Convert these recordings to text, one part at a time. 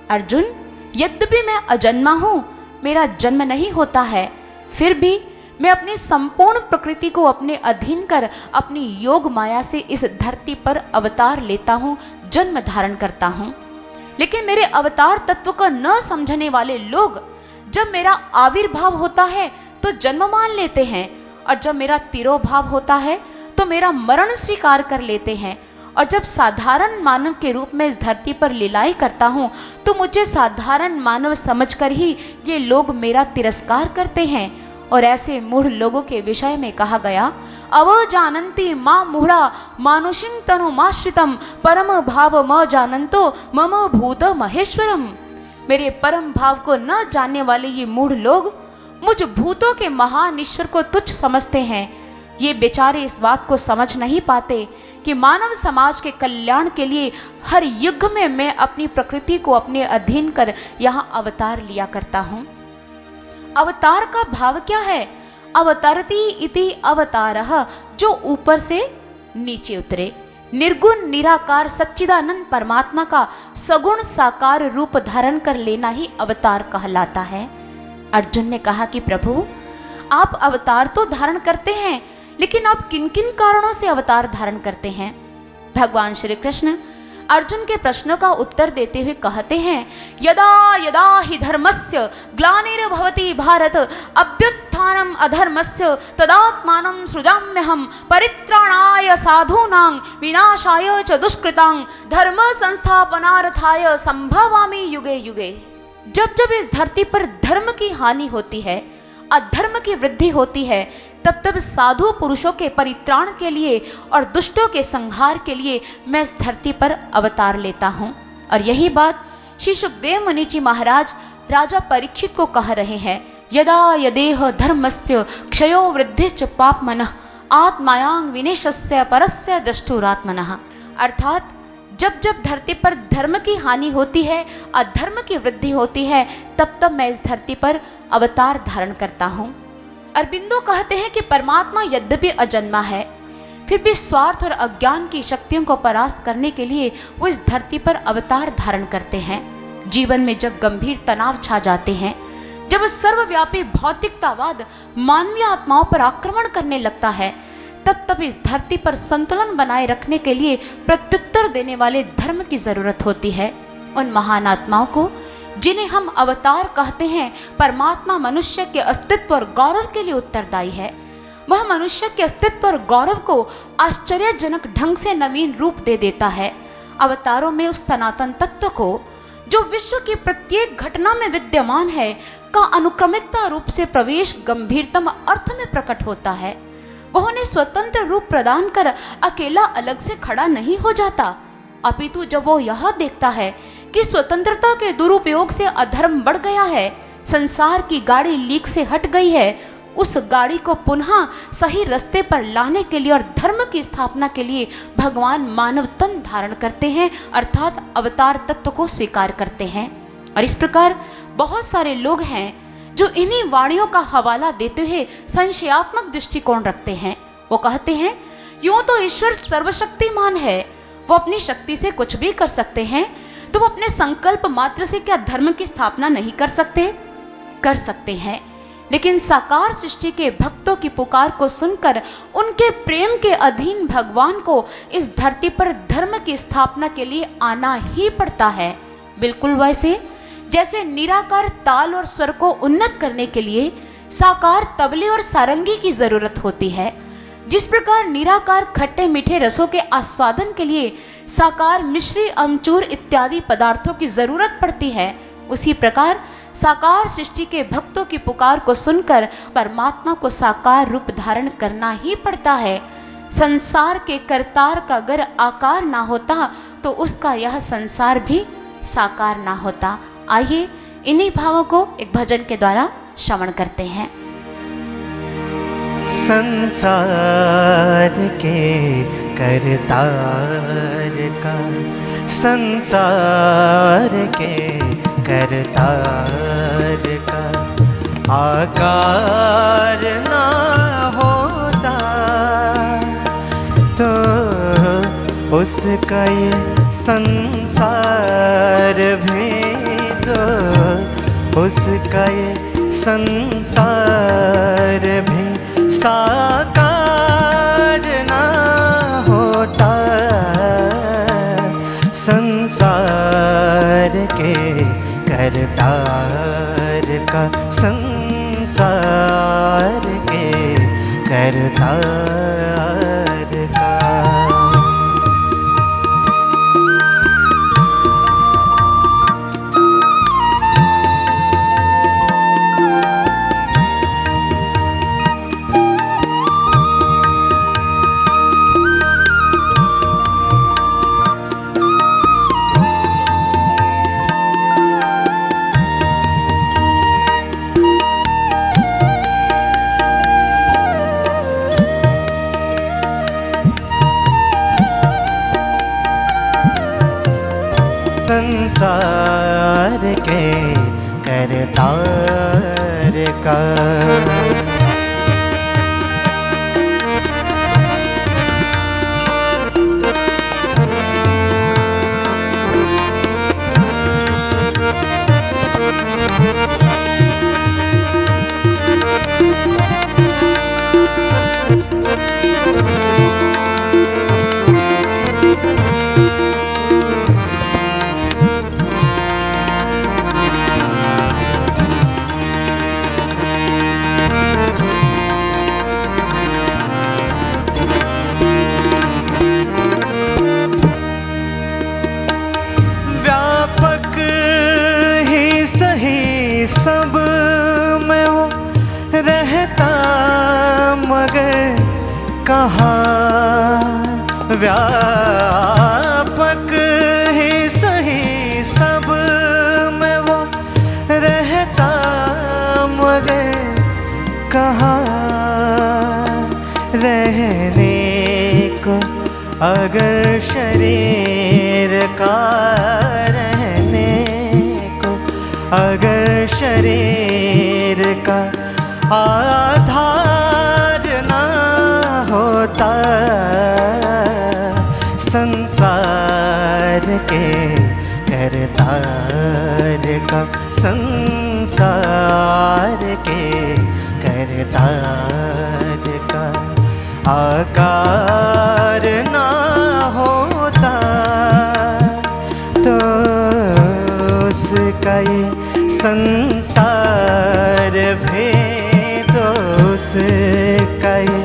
अर्जुन, यद्यपि मैं अजन्मा हूँ, मेरा जन्म नहीं होता है, फिर भी मैं अपनी संपूर्ण प्रकृति को अपने अधीन कर अपनी योग माया से इस धरती पर अवतार लेता हूँ, जन्म धारण करता हूँ। लेकिन मेरे अवतार तत्व को न समझने वाले लोग जब मेरा आविर्भाव होता है तो जन्म मान लेते हैं, और जब मेरा तिरोभाव होता है तो मेरा मरण स्वीकार कर लेते हैं, और जब साधारण मानव के रूप में इस धरती पर लीलाएं करता हूँ तो मुझे साधारण मानव समझकर ही ये लोग मेरा तिरस्कार करते हैं। और ऐसे मूढ़ लोगों के विषय में कहा गया, अवजानन्ति मां मूढ़ा मानुषिं तनुमाश्रितम परम भाव म जानन्तो मम भूत महेश्वरम। मेरे परम भाव को न जानने वाले ये मूढ़ लोग मुझ भूतों के महान ईश्वर को तुच्छ समझते हैं। ये बेचारे इस बात को समझ नहीं पाते कि मानव समाज के कल्याण के लिए हर युग में मैं अपनी प्रकृति को अपने अधीन कर यहाँ अवतार लिया करता हूँ। अवतार का भाव क्या है? अवतरति इति अवतारः, जो ऊपर से नीचे उतरे। निर्गुण निराकार सच्चिदानंद परमात्मा का सगुण साकार रूप धारण कर लेना ही अवतार कहलाता है। अर्जुन ने कहा कि प्रभु, आप अवतार तो धारण करते हैं, लेकिन आप किन किन कारणों से अवतार धारण करते हैं? भगवान श्री कृष्ण अर्जुन के प्रश्नों का उत्तर देते हुए कहते हैं, यदा यदा हि धर्मस्य ग्लानिर्भवति भारत अभ्युत्थानम् अधर्मस्य तदात्मानं सृजाम्यहं परित्राणाय साधूनां विनाशाय च दुष्कृतां धर्म संस्थापनार्थाय संभवामि युगे युगे। जब जब इस धरती पर धर्म की हानि होती है, अधर्म की वृद्धि होती है, तब तब साधु पुरुषों के परित्राण के लिए और दुष्टों के संहार के लिए मैं इस धरती पर अवतार लेता हूँ। और यही बात श्री सुखदेव मुनि जी महाराज राजा परीक्षित को कह रहे हैं, यदा यदेह धर्मस्य क्षयो वृद्धिश्च पापमनः आत्मायां विनेशस्य परस्य दष्टुरात्मनः। अर्थात जब जब धरती पर धर्म की हानि होती है, अधर्म की वृद्धि होती है, तब तब मैं इस धरती पर अवतार धारण करता हूँ। अरबिंदो कहते हैं कि परमात्मा यद्यपि अजन्मा है, फिर भी स्वार्थ और अज्ञान की शक्तियों को परास्त करने के लिए वो इस धरती पर अवतार धारण करते हैं। जीवन में जब गंभीर तनाव छा जाते हैं, जब सर्वव्यापी भौतिकतावाद मानवीय आत्माओं पर आक्रमण करने लगता है, तब तब इस धरती पर संतुलन बनाए रखने के लिए प्रत्युत्तर देने वाले धर्म की जरूरत होती है। उन महान आत्माओं को जिन्हें हम अवतार कहते हैं, परमात्मा मनुष्य के अस्तित्व और गौरव के लिए उत्तरदायी है। वह मनुष्य के अस्तित्व और गौरव को आश्चर्यजनक ढंग से नवीन रूप दे देता है। अवतारों में उस सनातन तत्व को जो विश्व की प्रत्येक घटना में विद्यमान है का अनुक्रमिकता रूप से प्रवेश गंभीरतम अर्थ में प्रकट होता है। वह उन्हें स्वतंत्र रूप प्रदान कर अकेला अलग से खड़ा नहीं हो जाता, अपितु जब वो यह देखता है कि स्वतंत्रता के दुरुपयोग से अधर्म बढ़ गया है, संसार की गाड़ी लीक से हट गई है, उस गाड़ी को पुनः सही रास्ते पर लाने के लिए और धर्म की स्थापना के लिए भगवान मानव तन धारण करते हैं, अर्थात अवतार तत्व को स्वीकार करते हैं। और इस प्रकार बहुत सारे लोग हैं जो इन्हीं वाणियों का हवाला देते हुए संशयात्मक दृष्टिकोण रखते हैं। वो कहते हैं, यूं तो ईश्वर सर्वशक्तिमान है, वो अपनी शक्ति से कुछ भी कर सकते हैं, तो वो अपने संकल्प मात्र से क्या धर्म की स्थापना नहीं कर सकते? कर सकते हैं, लेकिन साकार सृष्टि के भक्तों की पुकार को सुनकर उनके प्रेम के अधीन भगवान को इस धरती पर धर्म की स्थापना के लिए आना ही पड़ता है। बिल्कुल वैसे जैसे निराकार ताल और स्वर को उन्नत करने के लिए साकार तबले और सारंगी की जरूरत होती है, जिस प्रकार निराकार खट्टे मीठे रसों के आस्वादन के लिए साकार मिश्री अमचूर इत्यादि पदार्थों की जरूरत पड़ती है, उसी प्रकार साकार सृष्टि के भक्तों की पुकार को सुनकर परमात्मा को साकार रूप धारण करना ही पड़ता है। संसार के करतार का अगर आकार ना होता तो उसका यह संसार भी साकार ना होता। आइए इन्हीं भावों को एक भजन के द्वारा श्रवण करते हैं। संसार के करतार का, संसार के करतार का आकार ना होता तो उसका ये संसार भी उसका ये संसार भी साकार ना होता। संसार के करतार का, संसार के करतार का। संसार के करतार का। सब में वो रहता मगर कहाँ। व्यापक ही सही सब में वो रहता मगर कहाँ। रहने को अगर शरीर का, रहने को अगर शरीर का आधार ना होता। संसार के करतार का, संसार के करतार का आकार ना होता तो उसका ये संसार भेद, उसका ये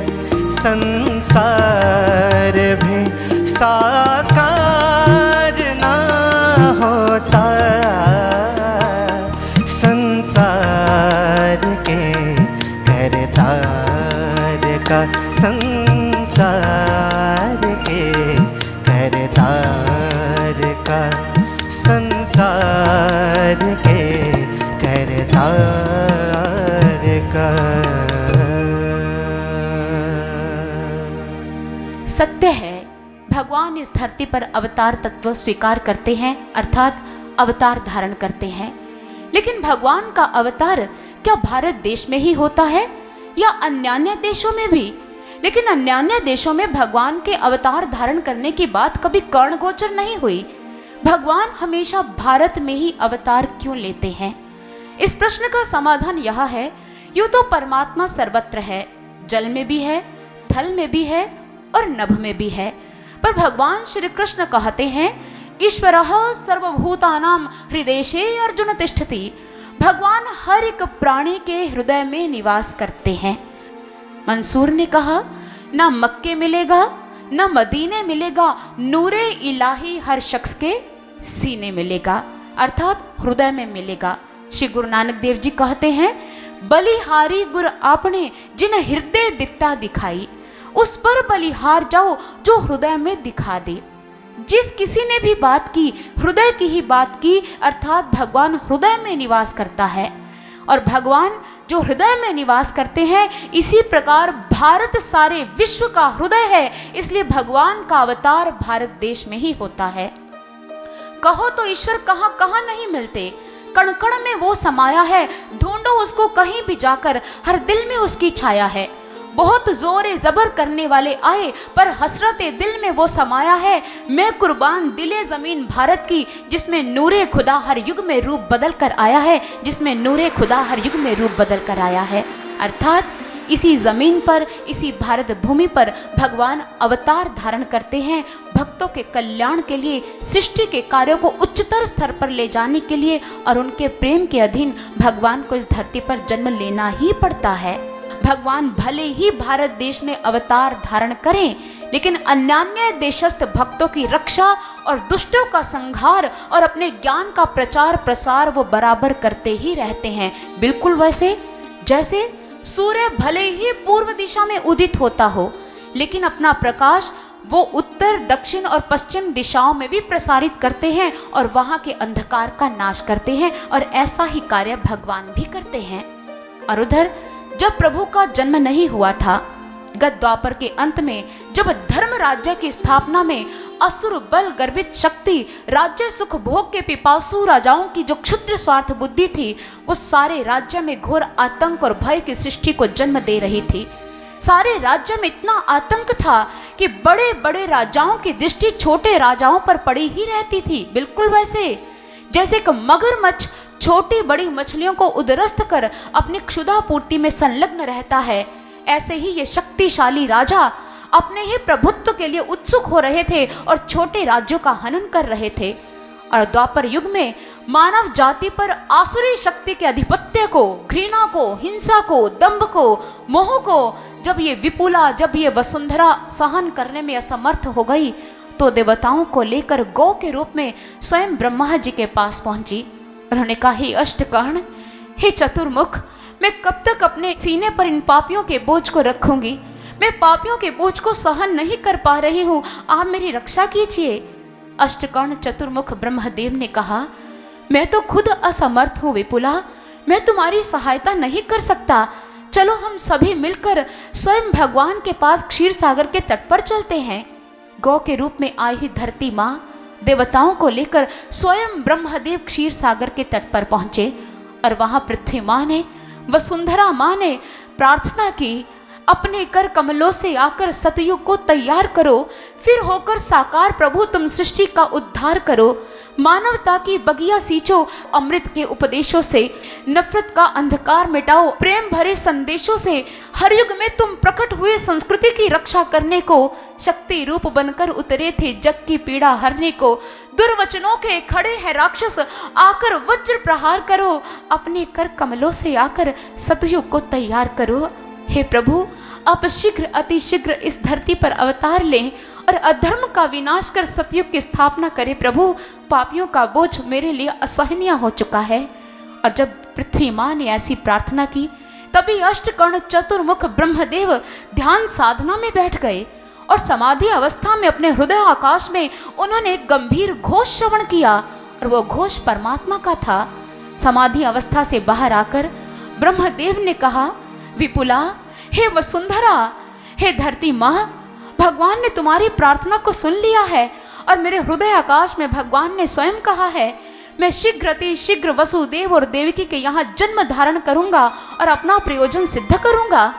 संसार भी साकार ना होता। संसार के करतार का, संसार के करतार का, संसार के करतार का। सत्य है, भगवान इस धरती पर अवतार तत्व स्वीकार करते हैं, अर्थात अवतार धारण करते हैं। लेकिन भगवान का अवतार क्या भारत देश में ही होता है या अन्य देशों में भी? लेकिन अन्य देशों में भगवान के अवतार धारण करने की बात कभी कर्णगोचर नहीं हुई। भगवान हमेशा भारत में ही अवतार क्यों लेते हैं? इस प्रश्न का समाधान यह है, यूं तो परमात्मा सर्वत्र है, जल में भी है, थल में भी है और नभ में भी है। पर भगवान श्री कृष्ण कहते हैं, ईश्वरः सर्वभूतानां हृदेशे अर्जुन तिष्ठति। भगवान हर एक प्राणी के हृदय में निवास करते हैं। मंसूर ने कहा, ना मक्के मिलेगा ना मदीने मिलेगा, नूरे इलाही हर शख्स के सीने मिलेगा, अर्थात हृदय में मिलेगा। श्री गुरु नानक देव जी कहते हैं, बलिहारी गुर आपने जिन हृदय दिखता दिखाई, उस पर बलिहार जाओ जो हृदय में दिखा दे। जिस किसी ने भी बात की, हृदय की ही बात की, अर्थात भगवान हृदय में निवास करता है। और भगवान जो हृदय में निवास करते हैं, इसी प्रकार भारत सारे विश्व का हृदय है, इसलिए भगवान का अवतार भारत देश में ही होता है। कहो तो ईश्वर कहाँ कहाँ नहीं मिलते, कण कण में वो समाया है, ढूंढो उसको कहीं भी जाकर, हर दिल में उसकी छाया है। बहुत जोरे जबर करने वाले आए, पर हसरते दिल में वो समाया है। मैं कुर्बान दिले जमीन भारत की, जिसमें नूरे खुदा हर युग में रूप बदल कर आया है, जिसमें नूरे खुदा हर युग में रूप बदल कर आया है। अर्थात इसी जमीन पर, इसी भारत भूमि पर भगवान अवतार धारण करते हैं भक्तों के कल्याण के लिए, सृष्टि के कार्यों को उच्चतर स्तर पर ले जाने के लिए, और उनके प्रेम के अधीन भगवान को इस धरती पर जन्म लेना ही पड़ता है। भगवान भले ही भारत देश में अवतार धारण करें, लेकिन अन्यान्य देशस्थ भक्तों की रक्षा और दुष्टों का संहार और अपने ज्ञान का प्रचार प्रसार वो बराबर करते ही रहते हैं। बिल्कुल वैसे जैसे सूर्य भले ही पूर्व दिशा में उदित होता हो, लेकिन अपना प्रकाश वो उत्तर, दक्षिण और पश्चिम दिशाओं में भी प्रसारित करते हैं और वहां के अंधकार का नाश करते हैं, और ऐसा ही कार्य भगवान भी करते हैं। और उधर जब प्रभु का जन्म नहीं हुआ था, गत द्वापर के अंत में जब धर्म राज्य की स्थापना में असुर बल गर्वित शक्ति राज्य सुख भोग के पिपासु राजाओं की जो क्षुद्र स्वार्थ बुद्धि थी, वो सारे राज्य में घोर आतंक और भय की सृष्टि को जन्म दे रही थी। सारे राज्य में इतना आतंक था कि बड़े बड़े राजाओं की दृष्टि छोटे राजाओं पर पड़ी ही रहती थी। बिल्कुल वैसे जैसे एक मगरमच्छ छोटी बड़ी मछलियों को उदरस्त कर अपनी क्षुधा पूर्ति में संलग्न रहता है, ऐसे ही ये शक्तिशाली राजा अपने ही प्रभुत्व के लिए उत्सुक हो रहे थे और छोटे राज्यों का हनन कर रहे थे। और द्वापर युग में मानव जाति पर आसुरी शक्ति के अधिपत्य को, घृणा को, हिंसा को, दंभ को, मोह को जब ये विपुला, जब ये वसुंधरा सहन करने में असमर्थ हो गई, तो देवताओं को लेकर गौ के रूप में स्वयं ब्रह्मा जी के पास पहुंची। उन्होंने कहा, हे अष्टकर्ण, हे चतुर्मुख, मैं कब तक अपने सीने पर इन पापियों के बोझ को रखूंगी? मैं पापियों के बोझ को सहन नहीं कर पा रही हूँ, आप मेरी रक्षा कीजिए। अष्टकर्ण चतुर्मुख ब्रह्मदेव ने कहा, मैं तो खुद असमर्थ हूँ विपुला, मैं तुम्हारी सहायता नहीं कर सकता। चलो हम सभी मिलकर स्वयं भगवान के पास क्षीर सागर के तट पर चलते हैं। गौ के रूप में आई हुई धरती माँ देवताओं को लेकर स्वयं ब्रह्मदेव क्षीर सागर के तट पर पहुंचे, और वहां पृथ्वी माँ ने, वसुंधरा माँ ने प्रार्थना की, अपने कर कमलों से आकर सतयुग को तैयार करो, फिर होकर साकार प्रभु तुम सृष्टि का उद्धार करो। मानवता की बगिया सींचो अमृत के उपदेशों से, नफरत का अंधकार मिटाओ प्रेम भरे संदेशों से। हर युग में तुम प्रकट हुए संस्कृति की रक्षा करने को, शक्ति रूप बनकर उतरे थे जग की पीड़ा हरने को। दुर्वचनों के खड़े हैं राक्षस, आकर वज्र प्रहार करो, अपने कर कमलों से आकर सतयुग को तैयार करो। हे प्रभु, आप शीघ्र अति शीघ्र इस धरती पर अवतार लें और अधर्म का विनाश कर सतयुग की स्थापना करें। प्रभु, पापियों का बोझ मेरे लिए असहनीय हो चुका है। और जब पृथ्वी माँ ने ऐसी प्रार्थना की, तभी अष्टकर्ण चतुर्मुख ब्रह्मदेव ध्यान साधना में बैठ गए और समाधि अवस्था में अपने हृदय आकाश में उन्होंने एक गंभीर घोष श्रवण किया, और वो घोष परमात्मा का था। समाधि अवस्था से बाहर आकर ब्रह्मदेव ने कहा, विपुला, हे वसुंधरा, हे धरती माँ, भगवान ने तुम्हारी प्रार्थना को सुन लिया है, और मेरे हृदय आकाश में भगवान ने स्वयं कहा है, मैं शीघ्र अति शीघ्र वसुदेव और देवकी के यहाँ जन्म धारण करूंगा और अपना प्रयोजन सिद्ध करूंगा।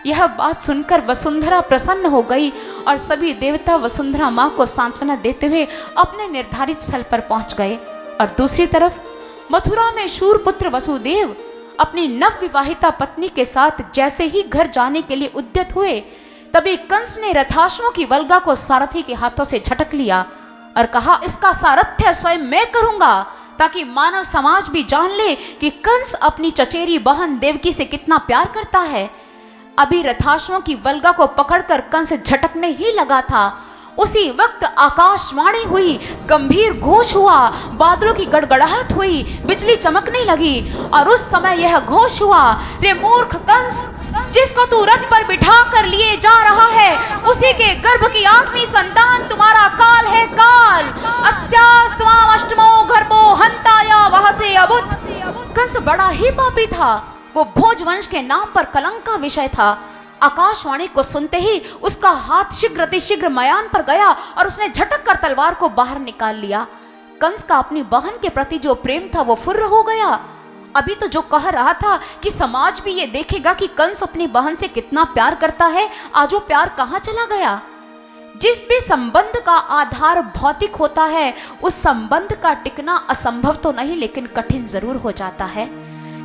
यह बात सुनकर वसुंधरा प्रसन्न हो गई, और सभी देवता वसुंधरा माँ को सांत्वना देते हुए अपने निर्धारित स्थल पर पहुंच गए। और दूसरी तरफ मथुरा में शूरपुत्र वसुदेव अपनी नव विवाहिता पत्नी के साथ जैसे ही घर जाने के लिए उद्यत हुए, तभी कंस ने रथाश्वों की वल्गा को सारथी के हाथों से झटक लिया और कहा, इसका सारथ्य स्वयं मैं करूंगा, ताकि मानव समाज भी जान ले कि कंस अपनी चचेरी बहन देवकी से कितना प्यार करता है। अभी रथाश्वों की वल्गा को पकड़कर कंस झटकने ही लगा था, उसी वक्त आकाशवाणी हुई, गंभीर घोष हुआ, बादलों की गड़गड़ाहट हुई, बिजली चमकने लगी, और उस समय यह घोष हुआ, रे मूर्ख कंस, जिसको तू रथ पर बिठा कर लिए जा रहा है, उसी के गर्भ की 8वीं संतान तुम्हारा काल है काल। अस्यास्त्वाम अष्टमो गर्भो हंताया वह से अबुत। कंस बड़ा ही पापी था, वो भोज वंश के नाम पर कलंक का विषय था। आकाशवाणी को सुनते ही उसका हाथ शीघ्र अतिशीघ्र मयान पर गया और उसने झटक कर तलवार को बाहर निकाल लिया। कंस का अपनी बहन के प्रति जो प्रेम था वो फुर्र हो गया, अभी तो जो कह रहा था कि समाज भी ये देखेगा कि कंस अपनी बहन से कितना प्यार करता है, आज वो प्यार कहाँ चला गया। जिस भी संबंध का आधार भौतिक होता है, उस संबंध का टिकना असंभव तो नहीं लेकिन कठिन जरूर हो जाता है।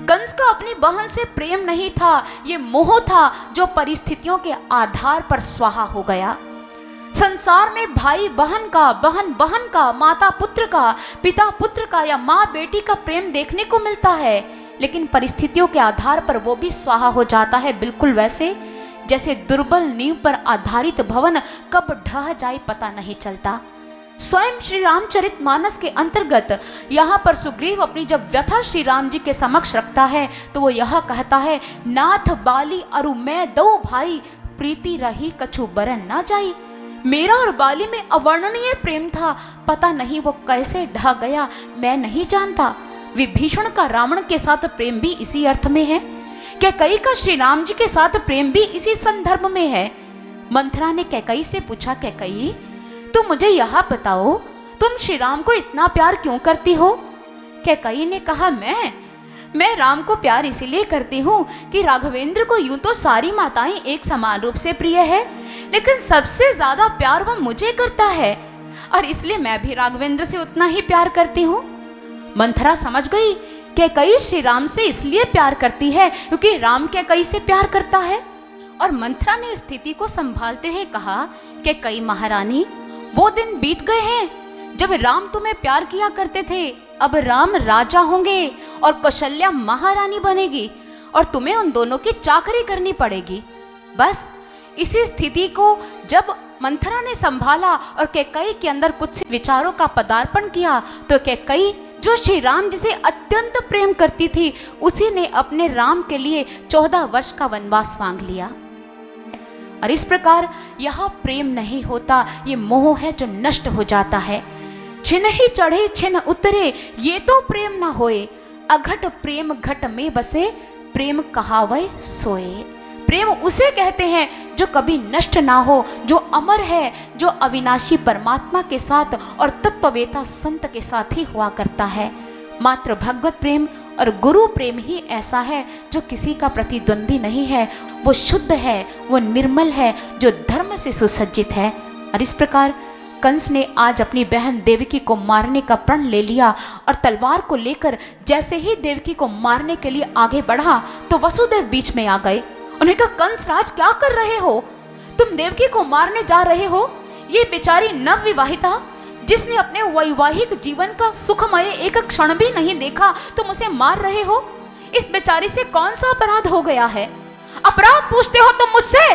कंस का अपनी बहन से प्रेम नहीं था, ये मोह था जो परिस्थितियों के आधार पर स्वाहा हो गया। संसार में भाई बहन का, बहन बहन का, माता पुत्र का, पिता पुत्र का या माँ बेटी का प्रेम देखने को मिलता है, लेकिन परिस्थितियों के आधार पर वो भी स्वाहा हो जाता है। बिल्कुल वैसे जैसे दुर्बल नींव पर आधारित भवन कब ढह जाए पता नहीं चलता। स्वयं श्री रामचरितमानस के अंतर्गत यहाँ पर सुग्रीव अपनी जब व्यथा श्री राम जी के समक्ष रखता है तो वो यह कहता है, नाथ बाली अरु मैं दो भाई, प्रीति रही कछु बरन ना जाई। मेरा और बाली में अवर्णनीय प्रेम था, पता नहीं वो कैसे ढह गया, मैं नहीं जानता। विभीषण का रावण के साथ प्रेम भी इसी अर्थ में है, कैकई का श्री राम जी के साथ प्रेम भी इसी संदर्भ में है। मंथरा ने कैकई से पूछा, कैकई तुम मुझे यह बताओ, तुम श्री राम को इतना प्यार क्यों करती हो। कैकई ने कहा, मैं राम को प्यार इसीलिए करती हूँ कि राघवेंद्र को यूं तो सारी माताएं एक समान रूप से प्रिय है, लेकिन सबसे ज्यादा प्यार वह मुझे करता है और इसलिए मैं भी राघवेंद्र से उतना ही प्यार करती हूँ। मंथरा समझ गई कैकई श्री राम से इसलिए प्यार करती है क्योंकि राम कैकई से प्यार करता है। और मंथरा ने स्थिति को संभालते हुए कहा, कैकई महारानी, वो दिन बीत गए हैं जब राम तुम्हें प्यार किया करते थे। अब राम राजा होंगे और कौशल्या महारानी बनेगी और तुम्हें उन दोनों की चाकरी करनी पड़ेगी। बस इसी स्थिति को जब मंथरा ने संभाला और कैकई के अंदर कुछ विचारों का पदार्पण किया तो कैकई जो श्री राम जिसे अत्यंत प्रेम करती थी, उसी ने अपने राम के लिए 14 वर्ष का वनवास मांग लिया। और इस प्रकार यह प्रेम नहीं होता, ये मोह है जो नष्ट हो जाता है। छिन ही चढ़े छिन उतरे, ये तो प्रेम न होए, अघट प्रेम घट में बसे, प्रेम कहावै सोए। प्रेम उसे कहते हैं जो कभी नष्ट ना हो, जो अमर है, जो अविनाशी परमात्मा के साथ और तत्ववेता संत के साथ ही हुआ करता है। मात्र भगवत प्रेम और गुरु प्रेम ही ऐसा है जो किसी का प्रतिद्वंदी नहीं है, वो शुद्ध है, वो निर्मल है, जो धर्म से सुसज्जित है। और इस प्रकार कंस ने आज अपनी बहन देवकी को मारने का प्रण ले लिया और तलवार को लेकर जैसे ही देवकी को मारने के लिए आगे बढ़ा तो वसुदेव बीच में आ गए। उन्हें कहा, कंस राज क्या कर रहे हो, तुम देवकी को मारने जा रहे हो। ये बेचारी नवविवाहिता जिसने अपने वैवाहिक जीवन का सुखमय एक क्षण भी नहीं देखा, तुम उसे मार रहे हो। इस बेचारी से कौन सा अपराध हो गया है। अपराध पूछते हो तुम मुझसे,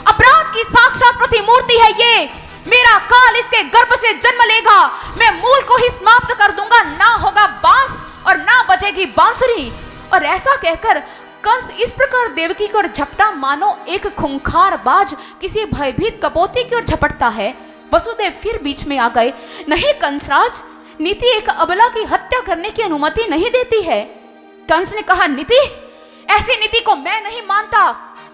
अपराध की साक्षात प्रतिमूर्ति है ये। मेरा काल इसके गर्भ से जन्म लेगा, मैं मूल को ही समाप्त कर दूंगा, ना होगा बांस और ना बजेगी बांसुरी। और ऐसा कहकर कंस इस प्रकार देवकी की ओर झपटा मानो एक खूंखार बाज किसी भयभीत कपोती की ओर झपटता है। वसुदेव फिर बीच में आ गए। नहीं कंसराज, नीति एक अबला की हत्या करने की अनुमति नहीं देती है। कंस ने कहा, नीति, ऐसी नीति को मैं नहीं मानता।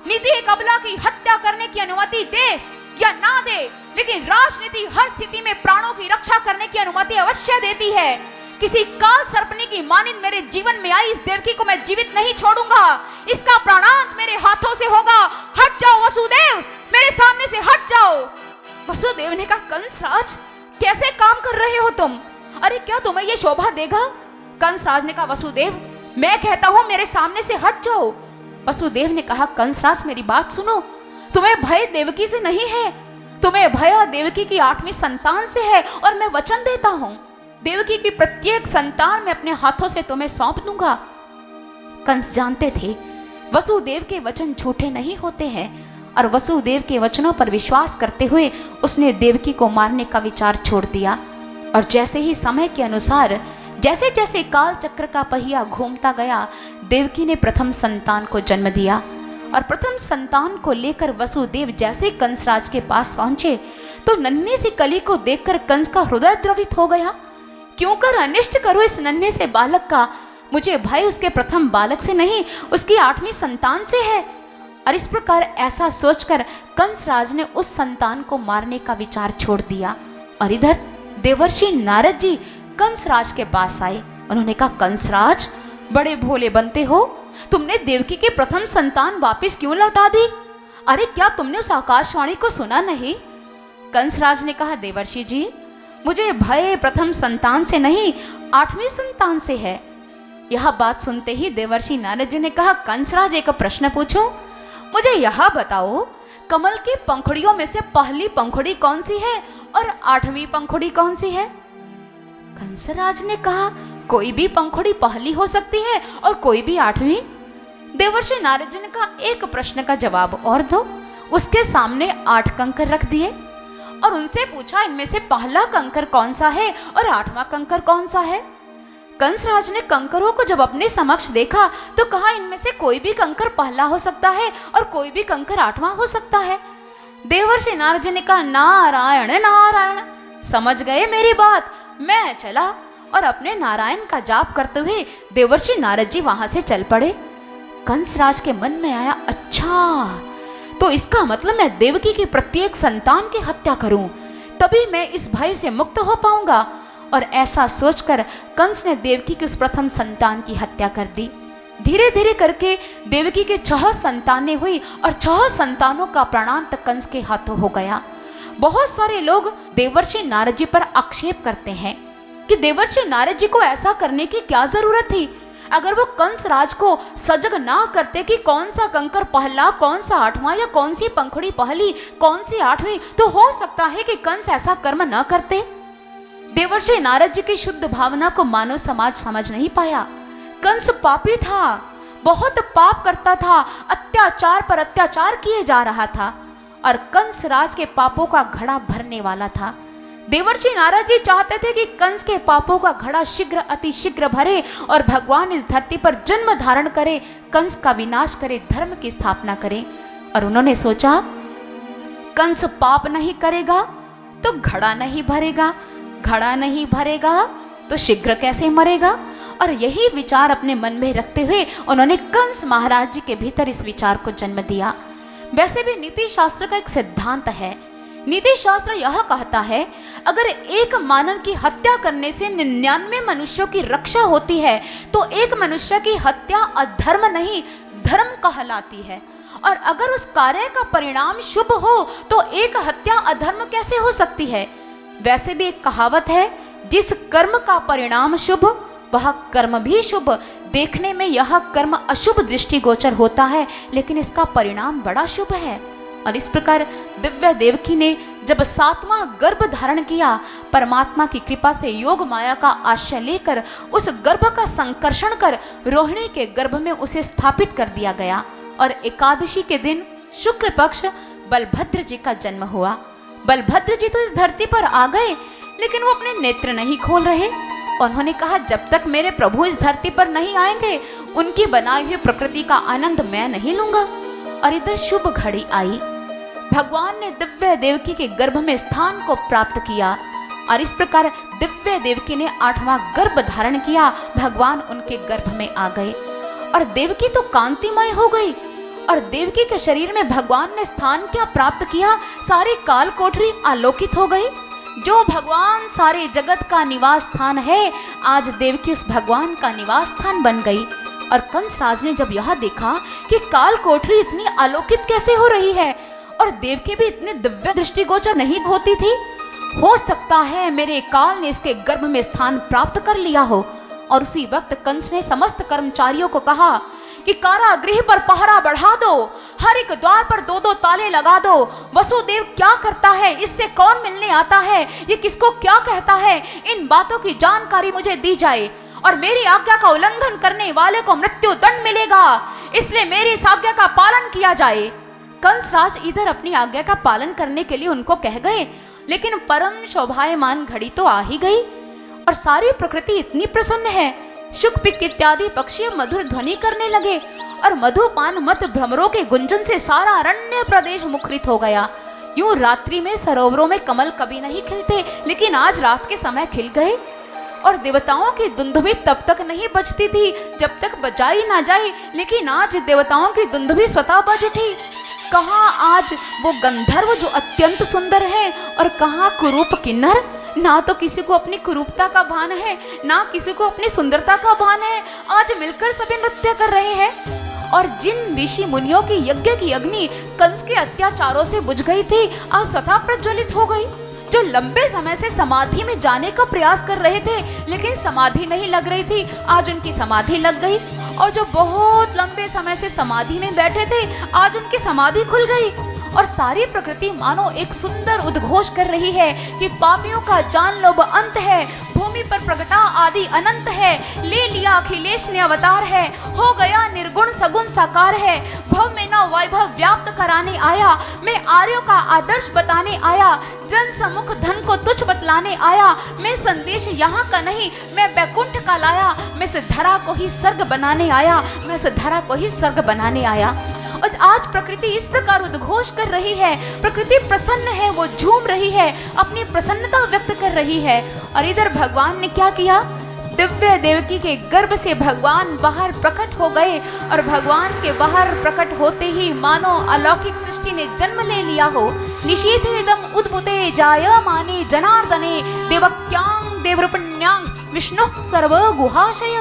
नीति एक अबला की हत्या करने की अनुमति दे या ना दे, लेकिन राजनीति हर स्थिति में प्राणों की रक्षा करने की अनुमति अवश्य देती है। किसी काल सर्पनी की मानिंद मेरे जीवन में आई इस देवकी को मैं जीवित नहीं छोड़ूंगा, इसका प्राणांत मेरे हाथों से होगा। हट जाओ वसुदेव, मेरे सामने से हट जाओ। वसुदेव ने कहा, कंसराज कैसे काम कर रहे हो तुम, अरे क्या तुम्हें यह शोभा देगा। कंसराज ने कहा, वसुदेव मैं कहता हूं मेरे सामने से हट जाओ। वसुदेव ने कहा, कंसराज मेरी बात सुनो, तुम्हें भय देवकी से नहीं है, तुम्हें भय देवकी की 8वीं संतान से है। और मैं वचन देता हूं देवकी की प्रत्येक संतान मैं अपने हाथों से तुम्हें सौंप दूंगा। कंस जानते थे वसुदेव के वचन झूठे नहीं होते हैं और वसुदेव के वचनों पर विश्वास करते हुए उसने देवकी को मारने का विचार छोड़ दिया। और जैसे ही समय के अनुसार जैसे जैसे काल चक्र का पहिया घूमता गया, देवकी ने प्रथम संतान को जन्म दिया। और प्रथम संतान को लेकर वसुदेव जैसे कंसराज के पास पहुंचे तो नन्हे सी कली को देखकर कंस का हृदय द्रवित हो गया। क्यों कर अनिष्ट करो इस नन्हे से बालक का, मुझे भय उसके प्रथम बालक से नहीं, उसकी 8वीं संतान से है। और इस प्रकार ऐसा सोचकर कंसराज ने उस संतान को मारने का विचार छोड़ दिया। और इधर देवर्षि नारद जी कंसराज के पास आए। उन्होंने कहा, कंसराज बड़े भोले बनते हो। तुमने देवकी के प्रथम संतान वापस क्यों लौटा दी? अरे क्या तुमने उस आकाशवाणी को सुना नहीं? कंसराज ने कहा, देवर्षि जी, मुझे भय प्रथम संतान से नहीं, 8वीं संतान से है। यह बात सुनते ही देवर्षि नारद जी ने कहा, कंसराज, एक प्रश्न पूछूं? मुझे यह बताओ, कमल की पंखुड़ियों में से पहली पंखुड़ी कौन सी है और 8वीं पंखुड़ी कौन सी है? कंसराज ने कहा, कोई भी पंखुड़ी पहली हो सकती है और कोई भी 8वीं। देवर्षि नारद जी ने कहा, एक प्रश्न का जवाब और दो। उसके सामने 8 कंकर रख दिए और उनसे पूछा, इनमें से पहला कंकर कौन सा है और 8वां कंकर कौन सा है? कंसराज ने कंकरों को जब अपने समक्ष देखा तो कहा, इनमें से कोई भी कंकर पहला हो सकता है और कोई भी कंकर 8वां हो सकता है। देवर्षि नारद जी ने कहा, नारायण नारायण, समझ गए मेरी बात? मैं चला और अपने नारायण का जाप करते हुए देवर्षि नारद जी वहां से चल पड़े। कंसराज के मन में आया, अच्छा तो इसका मतलब मैं देवकी की प्रत्येक संतान की हत्या करूं, तभी मैं इस भय से मुक्त हो पाऊंगा। और ऐसा सोचकर कंस ने देवकी की उस प्रथम संतान की हत्या कर दी। धीरे धीरे करके देवकी के 6 संतानें हुई और 6 संतानों का प्राणांत कंस के हाथों हो गया। बहुत सारे लोग देवर्षि नारद जी पर आक्षेप करते हैं कि देवर्षि नारद जी को ऐसा करने की क्या जरूरत थी। अगर वो कंस राज को सजग ना करते कि कौन सा कंकर पहला, कौन सा 8वां या कौन सी पंखुड़ी पहली, कौन सी 8वीं, तो हो सकता है कि कंस ऐसा कर्म न करते। देवर्षि नारद जी की शुद्ध भावना को मानव समाज समझ नहीं पाया। कंस पापी था, बहुत पाप करता था, अत्याचार पर अत्याचार किए जा रहा था और कंस राज के पापों का घड़ा भरने वाला था। देवर्षि नारद जी चाहते थे कि कंस के पापों का घड़ा शीघ्र अति शीघ्र भरे और भगवान इस धरती पर जन्म धारण करे, कंस का विनाश करे, धर्म की स्थापना करे। और उन्होंने सोचा, कंस पाप नहीं करेगा तो घड़ा नहीं भरेगा, घड़ा नहीं भरेगा तो शीघ्र कैसे मरेगा। और यही विचार अपने मन में रखते हुए उन्होंने कंस महाराज जी के भीतर इस विचार को जन्म दिया। वैसे भी नीति शास्त्र का एक सिद्धांत है। नीति शास्त्र यह कहता है, अगर एक मानव की हत्या करने से 99 मनुष्यों की रक्षा होती है तो एक मनुष्य की हत्या अधर्म नहीं, धर्म कहलाती है। और अगर उस कार्य का परिणाम शुभ हो तो एक हत्या अधर्म कैसे हो सकती है। वैसे भी एक कहावत है, जिस कर्म का परिणाम शुभ वह कर्म भी शुभ। देखने में यह कर्म अशुभ दृष्टिगोचर होता है, लेकिन इसका परिणाम बड़ा शुभ है। और इस प्रकार दिव्य देवकी ने जब 7वां गर्भ धारण किया, परमात्मा की कृपा से योग माया का आश्रय लेकर उस गर्भ का संकर्षण कर रोहिणी के गर्भ में उसे स्थापित कर दिया गया। और एकादशी के दिन शुक्ल पक्ष बलभद्र जी का जन्म हुआ। बलभद्र जी तो इस धरती पर आ गए, लेकिन वो अपने नेत्र नहीं खोल रहे। उन्होंने कहा, जब तक मेरे प्रभु इस धरती पर नहीं आएंगे उनकी बनाई हुई प्रकृति का आनंद मैं नहीं लूंगा। और इधर शुभ घड़ी आई, भगवान ने दिव्य देवकी के गर्भ में स्थान को प्राप्त किया और इस प्रकार दिव्य देवकी ने 8वां गर्भ धारण किया। भगवान उनके गर्भ में आ गए और देवकी तो कांतिमय हो गई। और देवकी के शरीर में भगवान ने स्थान क्या प्राप्त किया, सारी काल कोठरी आलोकित हो गई। जो भगवान सारे जगत का निवास स्थान है, आज देवकी उस भगवान का निवास स्थान बन गई। और कंस राज ने जब यह देखा कि काल कोठरी इतनी आलोकित कैसे हो रही है और देवकी भी इतने दिव्य दृष्टिगोचर नहीं होती थी, हो सकता है मेरे काल ने इसके गर्भ में स्थान प्राप्त कर लिया हो। और उसी वक्त कंस ने समस्त कर्मचारियों को कहा कि कारागृह पर पहरा बढ़ा दो, हर एक द्वार पर 2-2 ताले लगा दो। वसुदेव क्या करता है, इससे कौन मिलने आता है, ये किसको क्या कहता है, इन बातों की जानकारी मुझे दी जाए और मेरी आज्ञा का उल्लंघन करने वाले को मृत्यु दंड मिलेगा, इसलिए मेरी इस आज्ञा का पालन किया जाए। कंसराज इधर अपनी आज्ञा का पालन करने के लिए उनको कह गए, लेकिन परम शोभायमान घड़ी तो आ ही गई और सारी प्रकृति इतनी प्रसन्न है। शुक पिक इत्यादि पक्षी मधुर ध्वनि करने लगे और मधुपान मत भ्रमरों के गुंजन से सारा अरण्य प्रदेश मुखरित हो गया। यूं रात्रि में सरोवरों में कमल कभी नहीं खिलते, लेकिन आज रात के समय खिल गए। और देवताओं की दुंदुभी तब तक नहीं बजती थी जब तक बजाई ना जाए, लेकिन आज देवताओं की दुंदुभी स्वतः बज उठी। कहाँ आज वो गंधर्व जो अत्यंत सुंदर है और कहाँ कुरूप किन्नर, ना तो किसी को अपनी कुरूपता का भान है, ना किसी को अपनी सुंदरता का भान है। आज मिलकर सभी नृत्य कर रहे हैं। और जिन ऋषि मुनियों की यज्ञ की अग्नि कंस के अत्याचारों से बुझ गई थी, आज स्वतः प्रज्वलित हो गई। जो लंबे समय से समाधि में जाने का प्रयास कर रहे थे लेकिन समाधि नहीं लग रही थी, आज उनकी समाधि लग गई। और जो बहुत लंबे समय से समाधि में बैठे थे, आज उनकी समाधि खुल गई। और सारी प्रकृति मानो एक सुंदर उद्घोष कर रही है कि पापियों का जान लोभ अंत है, भूमि पर प्रगटा आदि अनंत है, ले लिया अखिलेश ने अवतार है, हो गया निर्गुण सगुण साकार है, भव में न वैभव व्याप्त कराने आया, मैं आर्यों का आदर्श बताने आया, जन सम्मुख धन को तुच्छ बतलाने आया, मैं संदेश यहाँ का नहीं, मैं बैकुंठ का लाया, मैं इस धरा को ही स्वर्ग बनाने आया, मैं इस धरा को ही स्वर्ग बनाने आया। और आज प्रकृति इस प्रकार उद्घोष कर रही है, प्रकृति प्रसन्न है, वो झूम रही है, अपनी प्रसन्नता व्यक्त कर रही है। और इधर भगवान ने क्या किया, दिव्य देवकी के गर्भ से भगवान बाहर प्रकट हो गए। और भगवान के बाहर प्रकट होते ही मानो अलौकिक सृष्टि ने जन्म ले लिया हो। निशीथेदम उद्भुते जायमाने जनार्दने देवक्यांग देवरूपिण्यां विष्णु सर्व गुहाशय।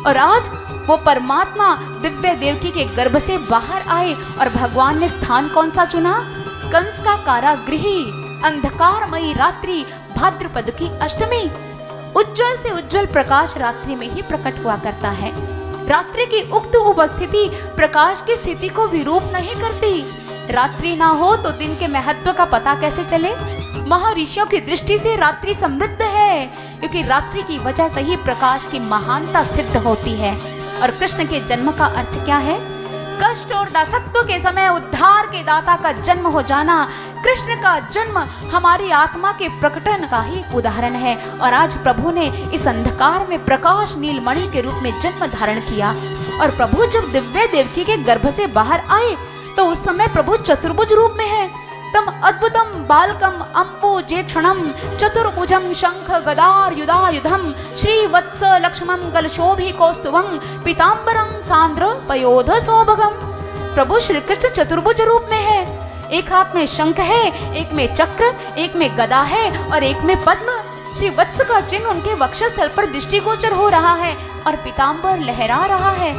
और आज वो परमात्मा दिव्य देवकी के गर्भ से बाहर आए। और भगवान ने स्थान कौन सा चुना, कंस का कारागृही, अंधकारमयी रात्रि, भाद्रपद की अष्टमी। उज्जवल से उज्जवल प्रकाश रात्रि में ही प्रकट हुआ करता है। रात्रि की उक्त उपस्थिति प्रकाश की स्थिति को विरूप नहीं करती। रात्रि ना हो तो दिन के महत्व का पता कैसे चले। महर्षियों की दृष्टि से रात्रि समृद्ध है, क्योंकि रात्रि की वजह से ही प्रकाश की महानता सिद्ध होती है। और कृष्ण के जन्म का अर्थ क्या है, कष्ट और दासत्व के समय उद्धार के दाता का जन्म हो जाना। कृष्ण का जन्म हमारी आत्मा के प्रकटन का ही उदाहरण है। और आज प्रभु ने इस अंधकार में प्रकाश नीलमणि के रूप में जन्म धारण किया। और प्रभु जब दिव्य देवकी के गर्भ से बाहर आए तो उस समय प्रभु चतुर्भुज रूप में है। तम अद्भुतम बालकम अम्बुजेक्षणम चतुर्भुजम शंख गदायुधायुधम श्रीवत्स लक्ष्मणं गलशोभि कौस्तुभं पीताम्बरं सांद्र पयोध सौभगम। प्रभु श्री कृष्ण चतुर्भुज रूप में है। एक हाथ में शंख है, एक में चक्र, एक में गदा है और एक में पद्म। श्री वत्स का चिन्ह उनके वक्षस्थल पर दृष्टिगोचर हो रहा है और पीताम्बर लहरा रहा है।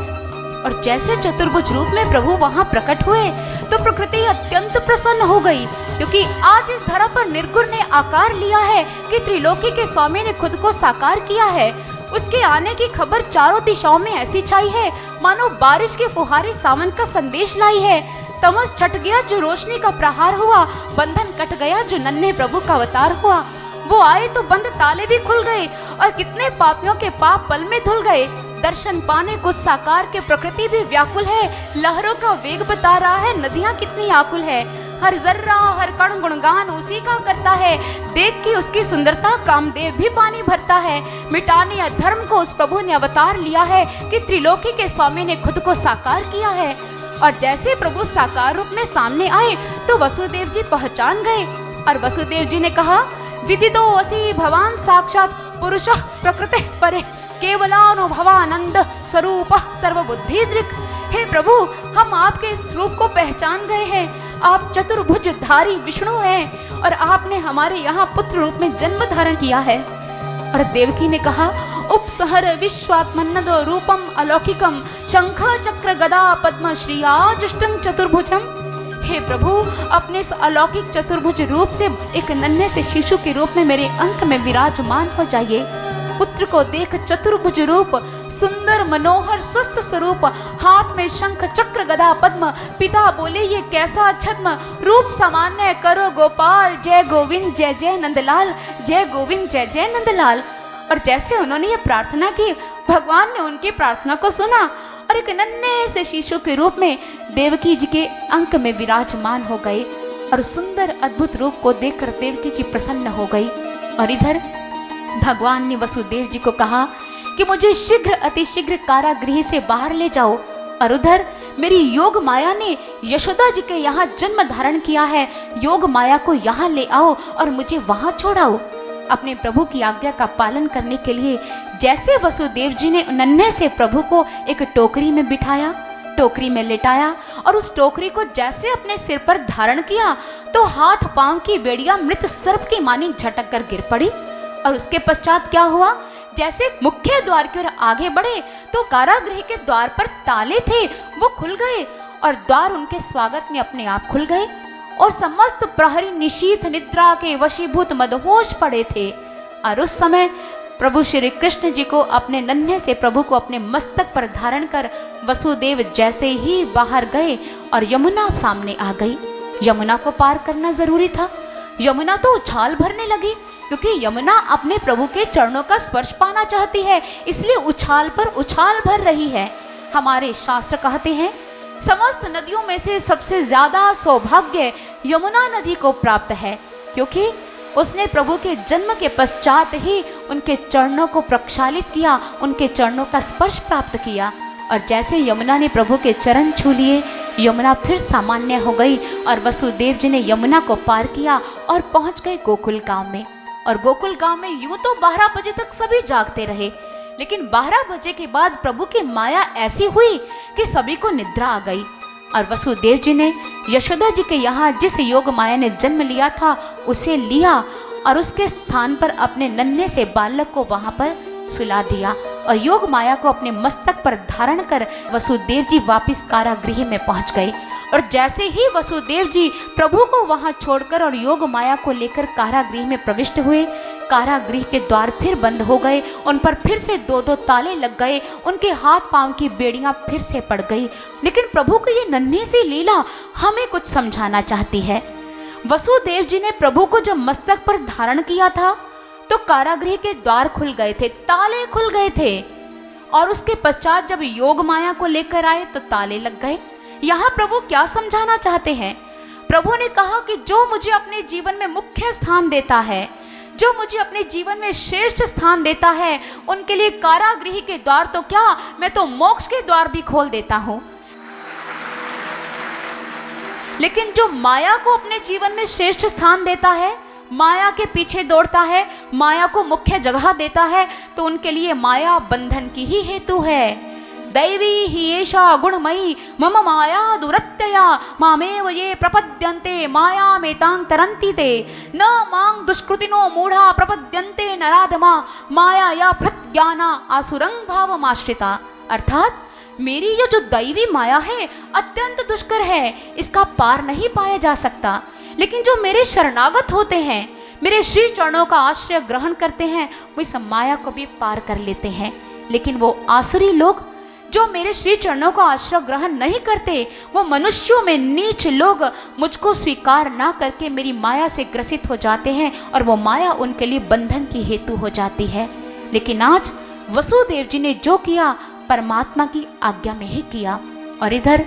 और जैसे चतुर्भुज रूप में प्रभु वहां प्रकट हुए तो प्रकृति अत्यंत प्रसन्न हो गई, क्योंकि आज इस धरा पर निर्गुण ने आकार लिया है कि त्रिलोकी के स्वामी ने खुद को साकार किया है। उसके आने की खबर चारों दिशाओं में ऐसी छाई है मानो बारिश के फुहारे सावन का संदेश लाई है। तमस छट गया जो रोशनी का प्रहार हुआ, बंधन कट गया जो नन्हे प्रभु का अवतार हुआ। वो आए तो बंद ताले भी खुल गए और कितने पापियों के पाप पल में धुल गए। दर्शन पाने को साकार के प्रकृति भी व्याकुल है, लहरों का वेग बता रहा है, नदियां कितनी आकुल है। हर जर्रा हर कण गुणगान उसी का करता है, देख के उसकी सुंदरता कामदेव भी पानी भरता है। मिटाने अधर्म को उस प्रभु ने अवतार लिया है कि त्रिलोकी के स्वामी ने खुद को साकार किया है। और जैसे प्रभु साकार रूप में सामने आए तो वसुदेव जी पहचान गए। और वसुदेव जी ने कहा, विदितो वसी भवान साक्षात पुरुषः प्रकृति परे केवलानुभवानंद स्वरूप सर्वबुद्धिदृक्। हे प्रभु, हम आपके इस रूप को पहचान गए हैं। आप चतुर्भुजधारी विष्णु हैं और आपने हमारे यहाँ पुत्र रूप में जन्म धारण किया है। और देवकी ने कहा, उपसहर विश्वात्मनद रूपम अलौकिकम शंख चक्र गदा पद्म श्रिया जुष्टं चतुर्भुजम। हे प्रभु, अपने इस अलौकिक चतुर्भुज रूप से एक नन्हे से शिशु के रूप में मेरे अंक में विराजमान हो जाइए। पुत्र को देख चतुर्भुज रूप, सुंदर मनोहर स्वस्थ स्वरूप, हाथ में शंख चक्र गदा पद्म। पिता बोले, ये कैसा छद्म रूप सामान्य करो गोपाल, जय गोविंद जय जय नंदलाल, जय गोविंद जय जय नंदलाल। और जैसे उन्होंने ये प्रार्थना की, भगवान ने उनकी प्रार्थना को सुना और एक नन्हे से शिशु के रूप में देवकी जी के अंक में विराजमान हो गए। और सुंदर अद्भुत रूप को देखकर देवकी जी प्रसन्न हो गई। और इधर भगवान ने वसुदेव जी को कहा कि मुझे शीघ्र अतिशीघ्र कारागृह से बाहर ले जाओ। और उधर मेरी योग माया ने यशोदा जी के यहाँ जन्म धारण किया है, योग माया को यहाँ ले आओ और मुझे वहाँ छोड़ाओ। अपने प्रभु की आज्ञा का पालन करने के लिए जैसे वसुदेव जी ने नन्हे से प्रभु को एक टोकरी में बिठाया, टोकरी में लेटाया और उस टोकरी को जैसे अपने सिर पर धारण किया तो हाथ पांव की बेड़ियां मृत सर्प की मानी झटक कर गिर पड़ी और उसके पश्चात क्या हुआ, जैसे मुख्य द्वार की ओर आगे बढ़े तो कारागृह के द्वार पर ताले थे, वो खुल गए और द्वार उनके स्वागत में अपने आप खुल गए और समस्त प्रहरी निशीथ निद्रा के वशीभूत मदहोश पड़े थे। और उस समय प्रभु श्री कृष्ण जी को अपने नन्हे से प्रभु को अपने मस्तक पर धारण कर वसुदेव जैसे ही बाहर गए और यमुना सामने आ गई। यमुना को पार करना जरूरी था। यमुना तो उछाल भरने लगी, क्योंकि यमुना अपने प्रभु के चरणों का स्पर्श पाना चाहती है, इसलिए उछाल पर उछाल भर रही है। हमारे शास्त्र कहते हैं समस्त नदियों में से सबसे ज्यादा सौभाग्य यमुना नदी को प्राप्त है, क्योंकि उसने प्रभु के जन्म के पश्चात ही उनके चरणों को प्रक्षालित किया, उनके चरणों का स्पर्श प्राप्त किया। और जैसे यमुना ने प्रभु के चरण छू लिए, यमुना फिर सामान्य हो गई और वसुदेव जी ने यमुना को पार किया और पहुंच गए गोकुल गांव में। और गोकुल गांव में यूं तो 12 बजे तक सभी जागते रहे, लेकिन 12 बजे के बाद प्रभु की माया ऐसी हुई कि सभी को निद्रा आ गई। और वसुदेव जी ने यशोदा जी के यहाँ जिस योग माया ने जन्म लिया था उसे लिया और उसके स्थान पर अपने नन्हे से बालक को वहाँ पर सुला दिया और योग माया को अपने मस्तक पर धारण कर वसुदेव जी वापिस कारागृह में पहुँच गए। और जैसे ही वसुदेव जी प्रभु को वहाँ छोड़कर और योग माया को लेकर कारागृह में प्रविष्ट हुए, कारागृह के द्वार फिर बंद हो गए, उन पर फिर से 2-2 ताले लग गए, उनके हाथ पांव की बेड़ियां फिर से पड़ गई। लेकिन प्रभु की ये नन्ही सी लीला हमें कुछ समझाना चाहती है। वसुदेव जी ने प्रभु को जब मस्तक पर धारण किया था तो कारागृह के द्वार खुल गए थे, ताले खुल गए थे, और उसके पश्चात जब योग माया को लेकर आए तो ताले लग गए। यहाँ प्रभु क्या समझाना चाहते हैं? प्रभु ने कहा कि जो मुझे अपने जीवन में मुख्य स्थान देता है, जो मुझे अपने जीवन में श्रेष्ठ स्थान देता है, उनके लिए कारागृह के द्वार तो क्या, मैं तो मोक्ष के द्वार भी खोल देता हूं। लेकिन जो माया को अपने जीवन में श्रेष्ठ स्थान देता है, माया के पीछे दौड़ता है, माया को मुख्य जगह देता है, तो उनके लिए माया बंधन की ही हेतु है। दैवी ही एषा गुणमयी मम माया दुरत्यया मामेव ये प्रपद्यन्ते माया मेतांग तरन्ति ते न मांग दुष्कृतिनो मूढ़ा प्रपद्यन्ते नराधमा माया या प्रज्ञाना आसुरंग भावमाश्रिता। अर्थात मेरी ये जो दैवी माया है अत्यंत दुष्कर है, इसका पार नहीं पाया जा सकता। लेकिन जो मेरे शरणागत होते हैं, मेरे श्री चरणों का आश्रय ग्रहण करते हैं, वो इस माया को भी पार कर लेते हैं। लेकिन वो आसुरी लोग जो मेरे श्री चरणों का आश्रय ग्रहण नहीं करते, वो मनुष्यों में नीच लोग मुझको स्वीकार ना करके मेरी माया से ग्रसित हो जाते हैं और वो माया उनके लिए बंधन की हेतु हो जाती है। लेकिन आज वसुदेव जी ने जो किया परमात्मा की आज्ञा में ही किया। और इधर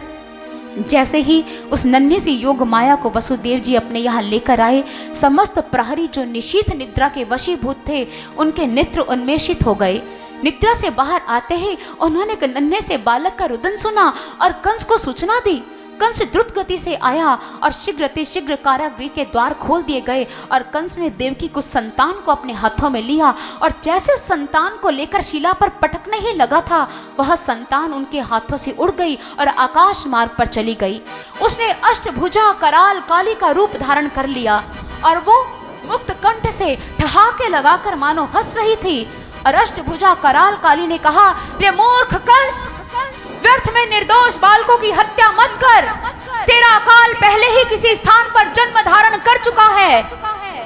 जैसे ही उस नन्ही सी योग माया को वसुदेव जी अपने यहाँ लेकर आए, समस्त प्रहरी जो निशीथ निद्रा के वशीभूत थे, उनके नेत्र उन्मेषित हो गए। निद्रा से बाहर आते ही उन्होंने एक नन्हे से बालक का रुदन सुना और कंस को सूचना दी। कंस द्रुत गति से आया और शीघ्र कारागृह के द्वार खोल दिए गए और कंस ने देवकी को संतान को अपने हाथों में लिया और जैसे उस संतान को लेकर शिला पर पटकने ही लगा था, वह संतान उनके हाथों से उड़ गई और आकाश मार्ग पर चली गई। उसने अष्टभुजा कराल काली का रूप धारण कर लिया और वो मुक्त कंठ से ठहाके लगाकर मानो हंस रही थी। और अष्टभुजा कराल काली ने कहा, रे मूर्ख कंस, व्यर्थ में निर्दोष बालकों की हत्या मत कर। तेरा काल पहले ही किसी स्थान पर जन्म धारण कर चुका है।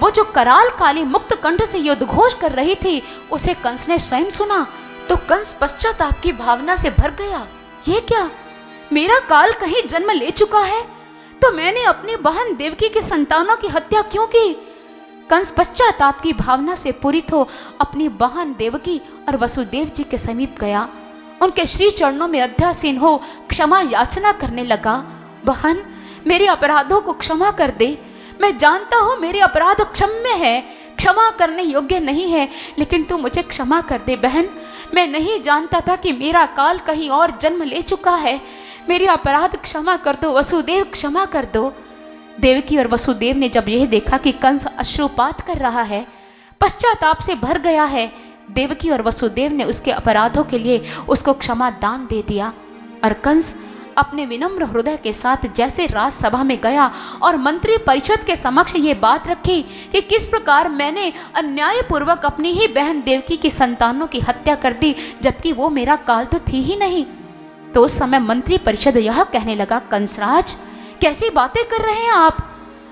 वो जो कराल काली मुक्त कंठ से युद्ध घोष कर रही थी, उसे कंस ने स्वयं सुना तो कंस पश्चाताप की भावना से भर गया। ये क्या, मेरा काल कहीं जन्म ले चुका है? तो मैंने अपनी बहन देवकी की संतानों की हत्या क्यों की? कंस पश्चाताप की भावना से पूरित हो अपनी बहन देवकी और वसुदेव जी के समीप गया। उनके श्री चरणों में अध्यासीन हो क्षमा याचना करने लगा। बहन, मेरे अपराधों को क्षमा कर दे। मैं जानता हूँ मेरे अपराध क्षम्य है, क्षमा करने योग्य नहीं है, लेकिन तू मुझे क्षमा कर दे बहन। मैं नहीं जानता था कि मेरा काल कहीं और जन्म ले चुका है। मेरे अपराध क्षमा कर दो वसुदेव, क्षमा कर दो। देवकी और वसुदेव ने जब यह देखा कि कंस अश्रुपात कर रहा है, पश्चाताप से भर गया है, देवकी और वसुदेव ने उसके अपराधों के लिए उसको क्षमा दान दे दिया। और कंस अपने विनम्र हृदय के साथ जैसे राजसभा में गया और मंत्री परिषद के समक्ष ये बात रखी कि किस प्रकार मैंने अन्यायपूर्वक अपनी ही बहन देवकी की संतानों की हत्या कर दी, जबकि वो मेरा काल तो थी ही नहीं। तो उस समय मंत्री परिषद यह कहने लगा, कंसराज कैसी बातें कर रहे हैं आप?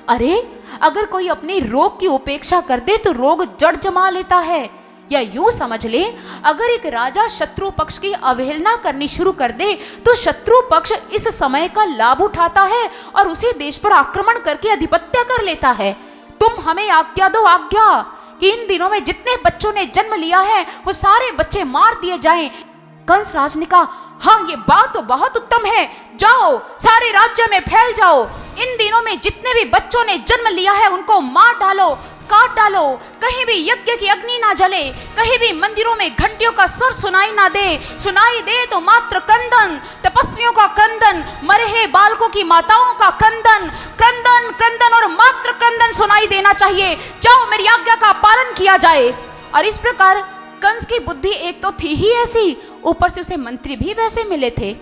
अरे अगर कोई अपनी रोग की उपेक्षा कर दे तो रोग जड़ जमा लेता है। या यूं समझ ले, अगर एक राजा शत्रु पक्ष की अवहेलना करनी शुरू कर दे तो शत्रु पक्ष इस समय का लाभ उठाता है और उसी देश पर आक्रमण करके अधिपत्य कर लेता है। तुम हमें आज्ञा दो, आज्ञा कि इन दिनों में जितने बच्चों ने जन्म लिया है वो सारे बच्चे मार दिए जाएं। कंसराज ने कहा, हाँ ये बात तो बहुत उत्तम है, जाओ सारे राज्य में फैल जाओ। इन दिनों में जितने भी बच्चों ने जन्म लिया है उनको मार डालो, काट डालो। कहीं भी यज्ञ की अग्नि ना जले, कहीं भी मंदिरों में घंटियों का स्वर सुनाई दे तो मात्र क्रंदन, तपस्वियों का क्रंदन, मरे बालकों की माताओं का क्रंदन, क्रंदन क्रंदन और मात्र क्रंदन सुनाई देना चाहिए। जाओ मेरी आज्ञा का पालन किया जाए। और इस प्रकार कंस की बुद्धि एक तो थी ही ऐसी, ऊपर से उसे मंत्री भी वैसे मिले थे।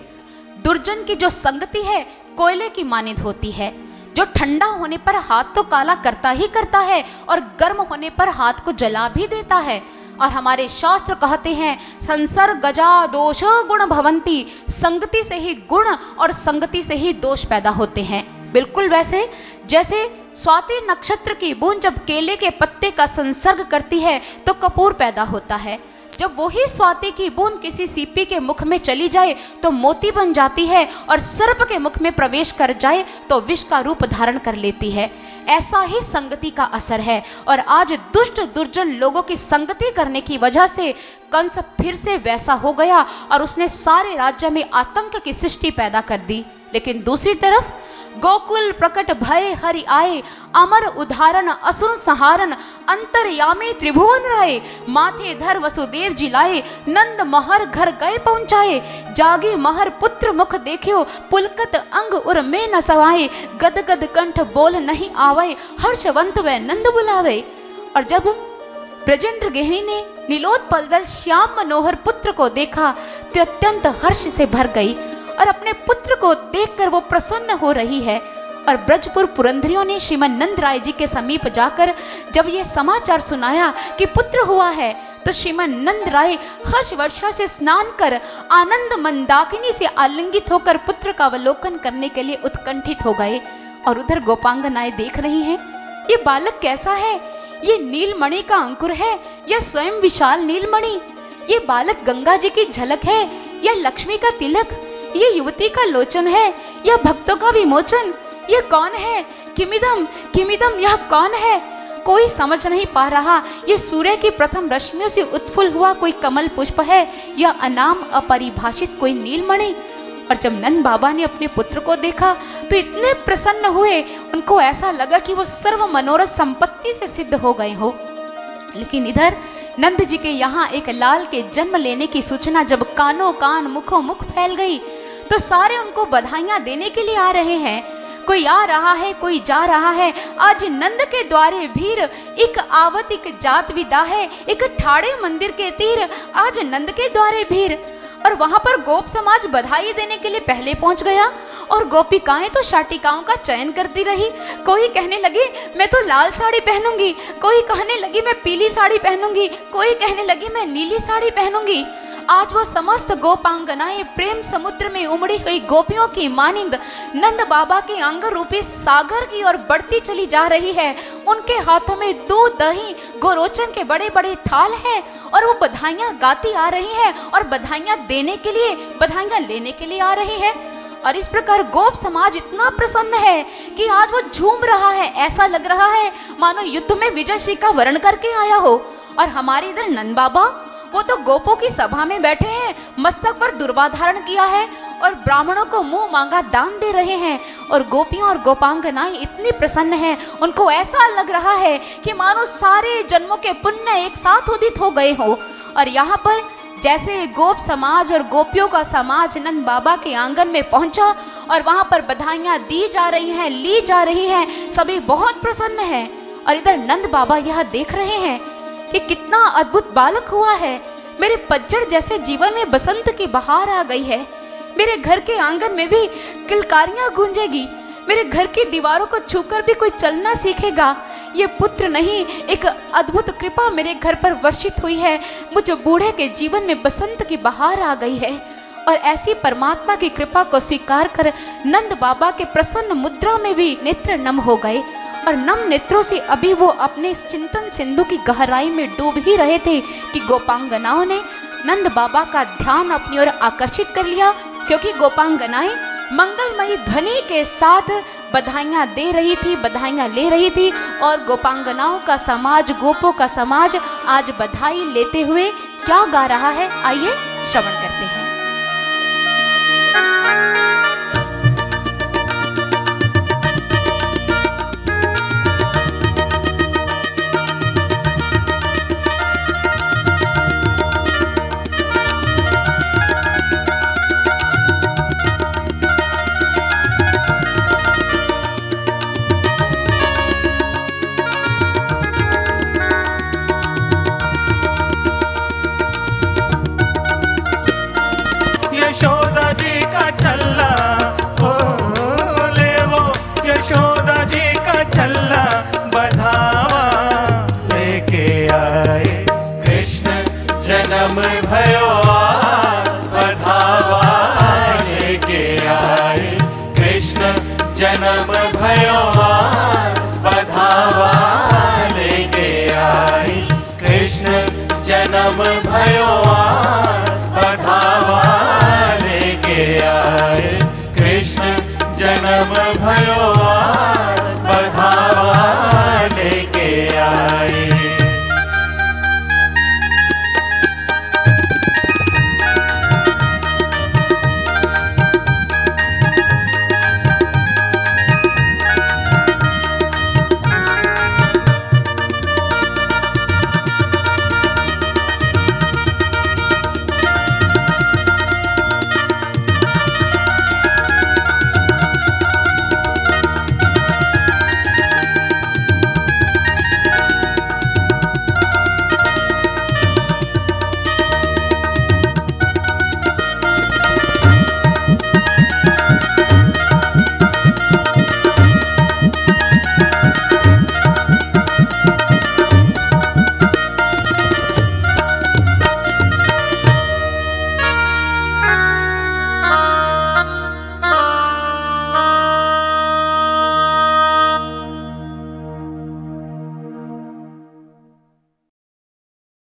दुर्जन की जो संगति है कोयले की मानिंद होती है, जो ठंडा होने पर हाथ तो काला करता ही करता है और गर्म होने पर हाथ को जला भी देता है। और हमारे शास्त्र कहते हैं, संसर्गजा दोष गुण भवंती, संगति से ही गुण और संगति से ही दोष पैदा होते हैं। बिल्कुल वैसे जैसे स्वाति नक्षत्र की बूंद जब केले के पत्ते का संसर्ग करती है तो कपूर पैदा होता है। जब वही स्वाति की बूंद किसी सीपी के मुख में चली जाए तो मोती बन जाती है और सर्प के मुख में प्रवेश कर जाए तो विष का रूप धारण कर लेती है। ऐसा ही संगति का असर है। और आज दुष्ट दुर्जन लोगों की संगति करने की वजह से कंस फिर से वैसा हो गया और उसने सारे राज्य में आतंक की सृष्टि पैदा कर दी। लेकिन दूसरी तरफ गोकुल प्रकट भय हरि आए, अमर उदाहरण असुर संहारन, अंतर्यामी त्रिभुवन राय, माथे धर वसुदेव जी लाए, नंद महर घर गए पहुंचाए, जागी महर पुत्र मुख देखियो, पुलकत अंग उर में न सवाए, गद गद कंठ बोल नहीं आवे, हर्षवंत व नंद बुलावे। और जब ब्रजेंद्र गृहिणी ने नीलोत्पल श्याम मनोहर पुत्र को देखा तो अत्यंत हर्ष से भर गई और अपने पुत्र को देखकर वो प्रसन्न हो रही है। और ब्रजपुर पुरंदरियों ने श्रीमन नंद राय जी के समीप जाकर जब ये समाचार सुनाया कि पुत्र हुआ है तो श्रीमन नंद राय हर्ष वर्षा से स्नान कर आनंद मंदाकिनी से आलिंगित होकर पुत्र का अवलोकन करने के लिए उत्कंठित हो गए। और उधर गोपांगनाएं देख रही हैं, ये बालक कैसा है? ये नीलमणि का अंकुर है या स्वयं विशाल नीलमणि? ये बालक गंगा जी की झलक है या लक्ष्मी का तिलक? ये युवती का लोचन है या भक्तों का विमोचन? ये कौन है? किमिदम किमिदम, यह कौन है? कोई समझ नहीं पा रहा। ये सूर्य की प्रथम रश्मियों से उत्फुल्ल हुआ कोई कमल पुष्प है या अनाम अपरिभाषित कोई नीलमणि? और जब नंद बाबा ने अपने पुत्र को देखा तो इतने प्रसन्न हुए, उनको ऐसा लगा कि वो सर्व मनोरथ संपत्ति से सिद्ध हो गए हो। लेकिन इधर नंद जी के यहाँ एक लाल के जन्म लेने की सूचना जब कानों कान मुखों मुख फैल गई तो सारे उनको बधाइयाँ देने के लिए आ रहे हैं। कोई आ रहा है, कोई जा रहा है। आज नंद के द्वारे भीड़, एक आवत एक जात विदा है, एक ठाड़े मंदिर के तीर, आज नंद के द्वारे भीड़। और वहां पर गोप समाज बधाई देने के लिए पहले पहुंच गया और गोपिकाएं तो शाटिकाओं का चयन करती रही। कोई कहने लगी मैं तो लाल साड़ी पहनूंगी, कोई कहने लगी मैं पीली साड़ी पहनूंगी, कोई कहने लगी मैं नीली साड़ी पहनूंगी। आज वो समस्त गोपांगनाएं प्रेम समुद्र में उमड़ी हुई गोपियों की मानिंद नंद बाबा के अंग रूपी सागर की ओर बढ़ती चली जा रही है। उनके हाथों में दूध दही गोरोचन के बड़े बड़े थाल है और वो बधाइयाँ गाती आ रही है और बधाइयाँ देने के लिए, बधाइयाँ लेने के लिए आ रही है। और इस प्रकार गोप समाज इतना प्रसन्न है कि आज वो झूम रहा है। ऐसा लग रहा है मानो युद्ध में विजय श्री का वर्ण करके आया हो। और हमारे इधर नंद बाबा वो तो गोपों की सभा में बैठे हैं, मस्तक पर दुर्वा धारण किया है और ब्राह्मणों को मुंह मांगा दान दे रहे हैं। और गोपियां और गोपांगनाएं इतनी प्रसन्न हैं, उनको ऐसा लग रहा है कि मानो सारे जन्मों के पुण्य एक साथ उदित हो गए हो। और यहाँ पर जैसे गोप समाज और गोपियों का समाज नंद बाबा के आंगन में पहुंचा और वहां पर बधाइयां दी जा रही हैं, ली जा रही हैं, सभी बहुत प्रसन्न हैं। और इधर नंद बाबा यह देख रहे हैं कि कितना अद्भुत बालक हुआ है। मेरे पतझड़ जैसे जीवन में बसंत की बहार आ गई है। मेरे घर के आंगन में भी किलकारियां गूंजेगी, मेरे घर की दीवारों को छूकर भी कोई चलना सीखेगा। ये पुत्र नहीं, एक अद्भुत कृपा मेरे घर पर वर्षित हुई है। मुझ बूढ़े के जीवन में बसंत की बहार आ गई है। और ऐसी परमात्मा की कृपा को स्वीकार कर नंद बाबा के प्रसन्न मुद्रा में भी नेत्र नम हो गए और नम नेत्रों से अभी वो अपने चिंतन सिंधु की गहराई में डूब ही रहे थे कि गोपांगनाओं ने नंद बाबा का ध्यान अपनी ओर आकर्षित कर लिया, क्योंकि गोपांगनाएं मंगलमयी ध्वनि के साथ बधाइयाँ दे रही थी, बधाइयाँ ले रही थी। और गोपांगनाओं का समाज, गोपों का समाज आज बधाई लेते हुए क्या गा रहा है, आइए श्रवण करते हैं।